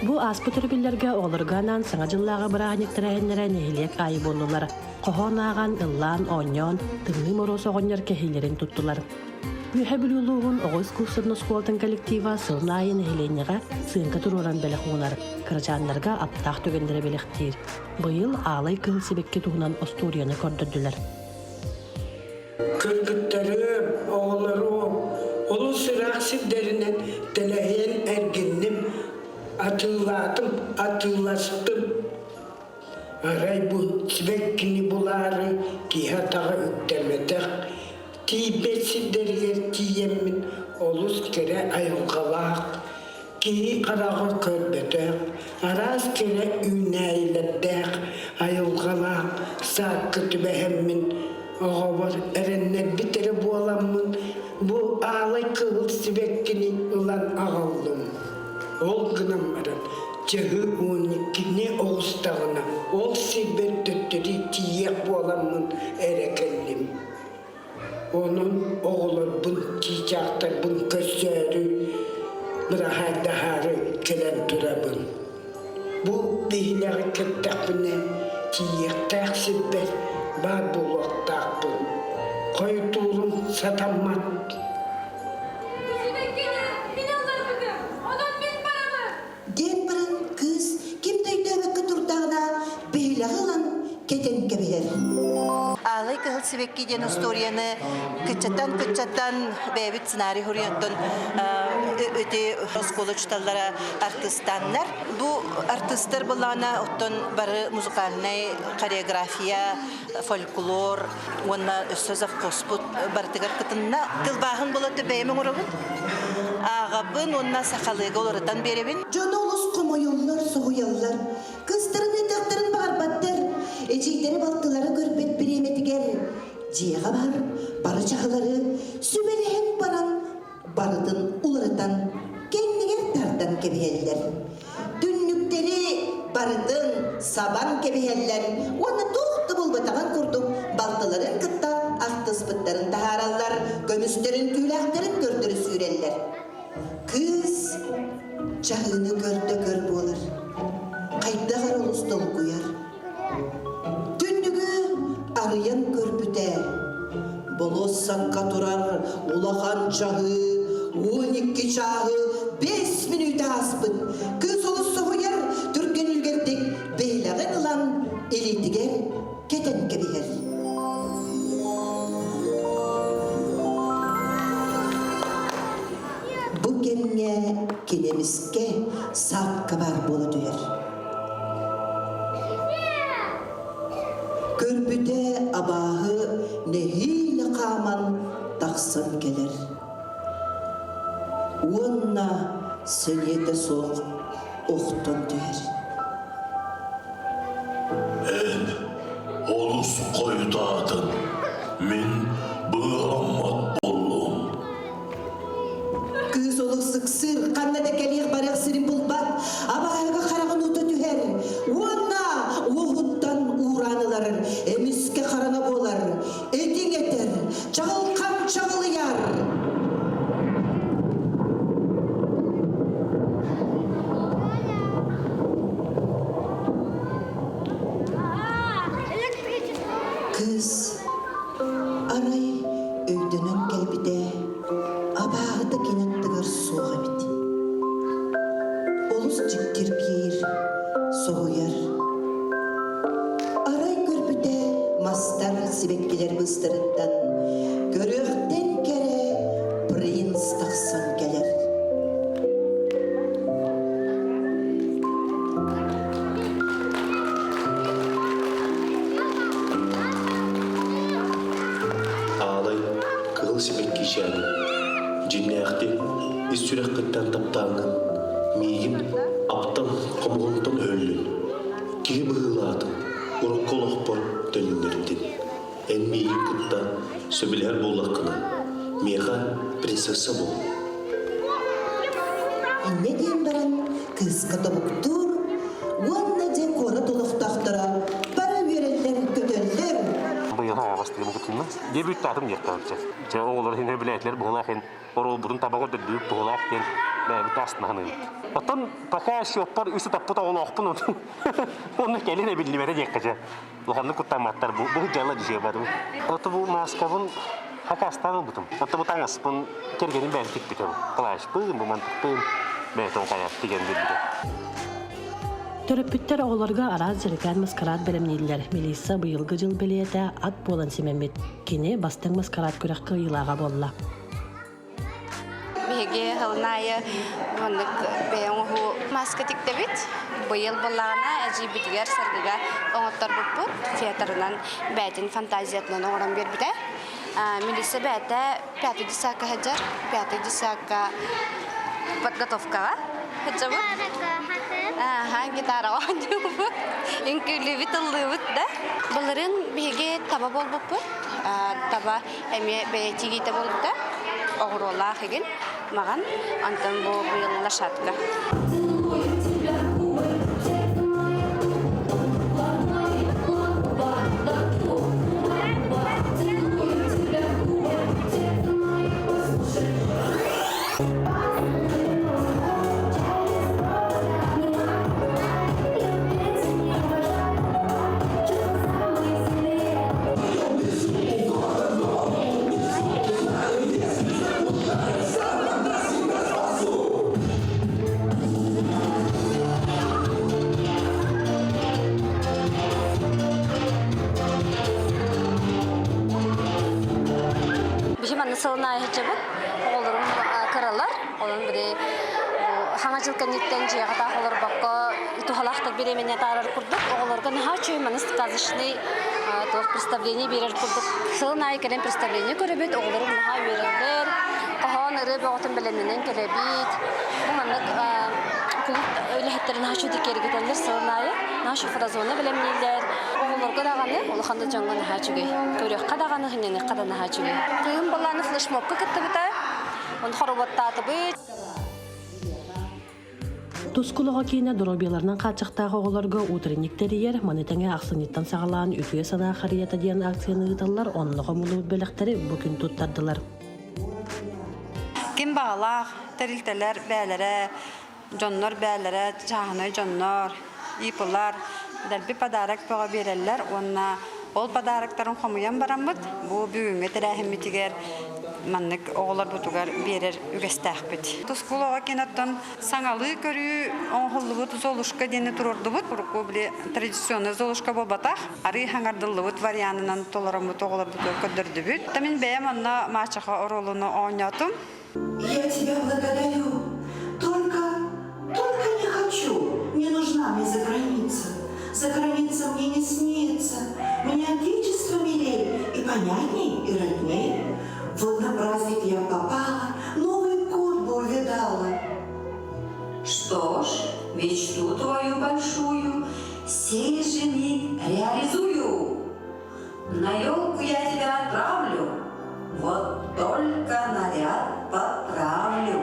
Bu aspıtır billerge olurganan sana cıllağı bırağınıktırağınlara nehiliyek ayı bollular. Kohonağın, ıllan, onyon, tımlı morosu oğunlar kehilerin tuttular. Mühebülülüğün oğuz kursurunu skoltan kolektiva sılın ayı nehiliyeniga sığınka tururan belek oğular. Kırıcanlarga aptaq tögendere belektir. Bu yıl ağlay kıl sebekki tuğunan Osturiyanı kördürdüler. Kırgıtlarım, oğullarım, olu sıraksız derinen teleyen ergindim. Atıllaştım. Aray bu svekkini buları ki hatağı üktemetek. Tibesi derler tiyemmin oluz kere ayılgalak. Ki karağı körbetek. Araz kere üneyletek. Ayılgalak. Sakıt behemmin. Oğavar erenler bitere bu alamın. Bu ağlay kığıl svekkini ulan ağaldım. Ol gınam aran, cahı unikini oğustağına, ol sibet töttürü tiyek boğalamın erekenlim. Onun oğulur bun çiçaktar bun kösörü, bırahar daharı kelen turabın. Bu bihileri kıttak bine tiyek tak sibet, bar bulak tak bun. Koyutulun satammat. Keten kebiher. Alay kıl sebekki den Osturiyanı kıçatan bebit ssenari huriyatın öte skoloçtallara artistler. Bu artistler bulana otton barı muzikalnay koreografiya, folklor, ona sözaf kosput bartigar kıtınna kılbahın buladı beymen urabın. Ağabın ona sakalıga olurdan berebin. Canolus komoyollar, soğuyallar. Kızların eteklerin barbattır. Ecikleri baktıları görpet bir yemeti gel. Ciğe var, barı çağıları, sübelehen baran, barıdın ularıdan, kendine tartan kebiyeller. Dünlükleri barıdın saban kebiyeller. Onu tuhtu bulbatağın kurdum. Baltıların kıtta, aktıspıtların taharallar, gömüslerin tüylakların gördürü süreller. Kız çağını görde gör bolar. Kayda karolus dolu kuyar. Dünnügü arayan görpüte. Bolos sakka turar ulakan çağı, 12 çağı, 5 minüte aspın. Kız olus soğuyar, Türk'ün ülgerdik, beylağınılan elitiger, keten kebiher. Bu gemme kinemiske sap kabar bolu duyar. Körpüde abahı nehiyle kaman taksan gelir. Onna söniyete soğuk ohtun duyar. En olus koyutadın, min bağlanmat bollum. Kız oluk sıksır, kannada keliyek barak sirin bulbat, abahıga karağın otu tüher. Onna uhuttan uğranılar, emiske karana bolar, edin eter, çağılkan çağılıyar. Kız, aray övdünün kelbide, abağı da kinattıgar soğa biti. Olus ciktir giyir, soğuyar. Aray görpüde mastar sibekkiler bыстırından, görüğten kere prins taksan gelir. Ağlay kığıl sebekki işani, cinneyakti, üstürek kıttan taptağının, miyim aptal komuğundan öllün. Kihi bığıladın, uruk koloq bor dönünlerindin. En miyim kıtta söbüler bollakına, miyağa prinsessa bol. Ne diyeyim baran, kız katabuktur, onna de kora doluqtaqtıra, para verenler kötönler. Bu yıl ağabastığımı kutulma, debüt tadım yaktanca. Oğulları hene biletler, buğuna hen, oru burun tabağı döndürüp, buğuna hen, бәбит астынаны. Оттан пока счеттар үсі таппыта оны оқпын оны. Оны келіне білді бәрі деккача. Лоханны күттаматтар бұл жайлы дүйше бәрі. Оты бұл маскабын хакастаныл бұтым. Оты бұл таңаспын кергенін бәрі тек бітім. Қылайшпын, бұл мантықпын, бәйтон қаят деген білді. Төрөппүттер оғыларға араз жерген маскарад бәлемнейлер. Мелиса бұйылғы жыл білеті ат болан семемет. Кені бастың маскарад көрек қиылаға болла. Беге хылнайы вандык беоңу маска тиктебит. Быйыл боллағына әжи битигер саргыга оңоттар бұппут. Театрынан бәтін фантазиятынан оңыран бербіде. Мелиса бәті 5 десятка хаджар, 5 десятка подготовкаға хаджабыт. Гитара ойнайбыт. Инкүлүбүт, ыллыбыт да. Буларын беге таба болбуппут. Таба эме бетигите болуп да. Огурола хеген. Маган антан бу быйыл лошадка. Сылнай хачабыт, оларым каралар, олар бире хаңа жылкан еттен жиға тағылар баққа тухалақтық беремене тарар күрдік, оларға наха чөй маныс казышны тоқ представление берер күрдік. Сылнай керен представление көребет, оларым наха берерлер, қахан ұры бағытын білемінен керебет. Бұмандық күліп өліхеттерін наха чөй декергетелер сылнайы, наха чөй фразоны білемнейлер. Оларға дағаны, олықанды жаңға наха чөй. Көрек қадағаны хыннені қада наха чөй. Тыым баланы флешмобқа кітті біті, оны хорубаттаты бұд. Тускулыға кейіне дұробияларынан қатшықтағы оғыларға утренниктерiyер, манетеңе ақсыныттан сағалаған үтіе сана қарията дейін акцияны ұталар, онлығы мұлы бөліктері бүкін тұттардылар. Кем бағалақ, тәрілтелер бәлері, жоннор бәлері, жағыны жоннор, ипылар, дәрбі падарак бұға берелер, онына ол падарактарын қомуян барамыд, бұл бүгінгі тәрәхімметігер маннык оғылар бұтығар берер үгестәқ біт. Тұскулыға кенаттан саңалы көрі оңғылы бұт золушка дені тұрорды бұт. Бұрықу біле традиционный золушка бұл батақ, ары хаңардылы бұт варианынан толарам бұт оғылар бұтығар көдірді бүт. Тамин бәйім анна мачаға оролыны оңнятым. Я тебя благодарю. Только не хочу. Не нужна мне за граница. За граница мне не снится. Мне отечество милей и понятней, и родней. Вот на праздник я попала, Новый год бы увидала. Что ж, мечту твою большую сей же миг реализую. На елку я тебя отправлю, вот только наряд подправлю.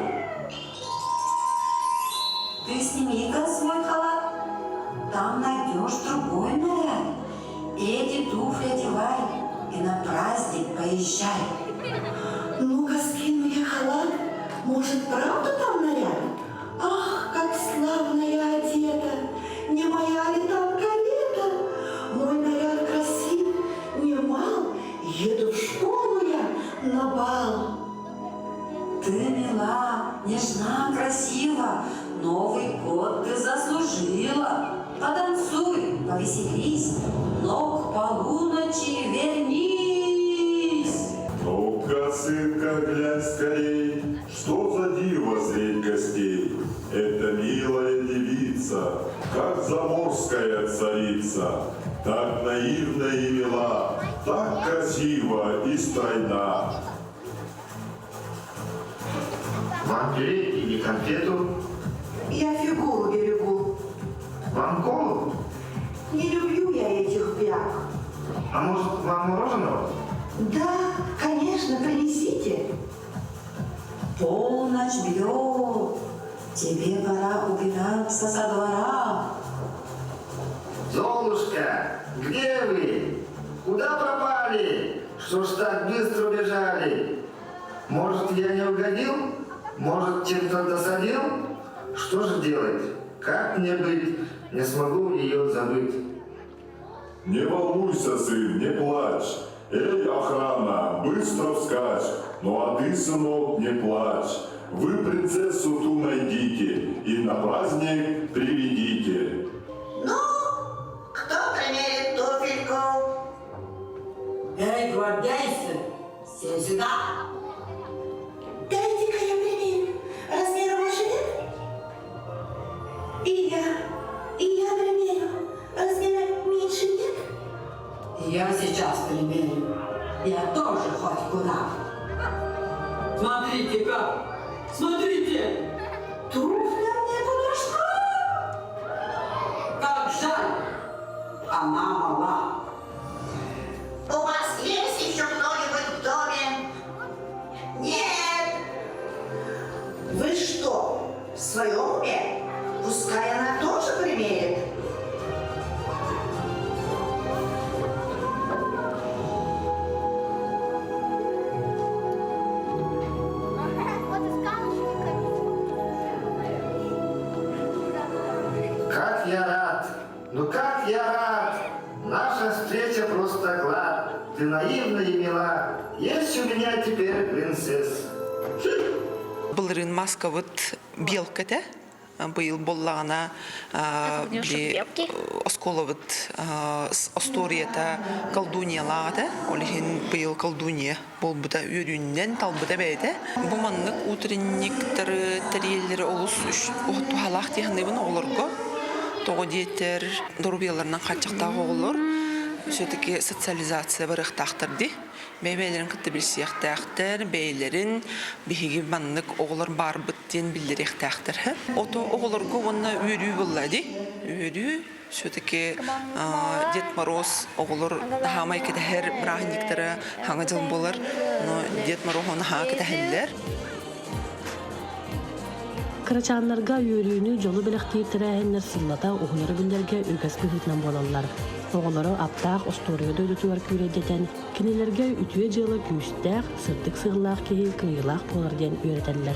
Ты сними-ка свой халат, там найдешь другой наряд. Эти туфли одевай и на праздник поезжай. Ну-ка скину я халат, может, правда там наряд? Ах, как славно я одета, не моя ли там карета? Мой наряд красив, не мал, еду в школу я на бал. Ты мила, нежна, красива, Новый год ты заслужила. Потанцуй, повеселись, но к полуночи вернись. Ну-ка, сынка, глянь скорей, что за диво средь гостей? Это милая девица, как заморская царица, так наивна и мила, так красива и стройна. Вам береть или конфету? Я фигуру берегу. Вам колу? Не люблю я этих бяг. А может, вам мороженого? Да, конечно, принесите. Полночь бьет, тебе пора убираться со двора. Золушка, где вы? Куда пропали? Что ж так быстро убежали? Может, я не угодил? Может, чем-то досадил? Что же делать? Как мне быть? Не смогу ее забыть. Не волнуйся, сын, не плачь. Эй, охрана, быстро вскачь. Ну а ты, сынок, не плачь. Вы принцессу ту найдите и на праздник приведите. Ну, кто примерит туфельку? Эй, гвардейцы, все сюда. Дайте-ка я примерю. Размер ваших нет? И я примерю. Размера меньше нет? Я сейчас примерю. Я тоже хоть куда. Смотрите-ка, смотрите. Туфля мне подошла. Как жаль, она мала. У вас есть еще кто-нибудь в доме? Нет. Вы что, в своем уме? Пускай она тоже примерит. Как я рад! Ну как я рад! Наша встреча просто клад. Ты наивна и мила. Есть у меня теперь принцесса. Былырын маскавыт белката быйыл боллағана осколовыт осторията колдуниялағата олихин быйыл колдуния болбыта үрүннен талбыта бәйті. Буманнык утренниктары тәрелері олыс үш тухалақ тиханыбын олырғы тоғы дейттер дорубияларынан қатшықтағы олыр. Все-таки социализация барықтақтырды. Бәйлерін күтті білсияқтақтыр, бәйлерін бейгі баннық оғылар бар бұттен білдіректақтыр. Ото оғыларға онына өрі болады. Өрі, все-таки Дед Мороз оғылар дағамай кетәр бірағынектері хаңа жыл болар, но Дед Мороз оны хаға кетәхелдер. Кырачанларга үйрүүнү жолу белектийтирээһиннер сыллата уһунары билерге үгәс бүһүтнан болаллар. Оголоро аптаах осториодо өдүтүгар күрәдетен, кинилерге үтүе жылы күүстәэх, сырдык сыгылаах киһи кыйылаах болар диэн үөретеллер.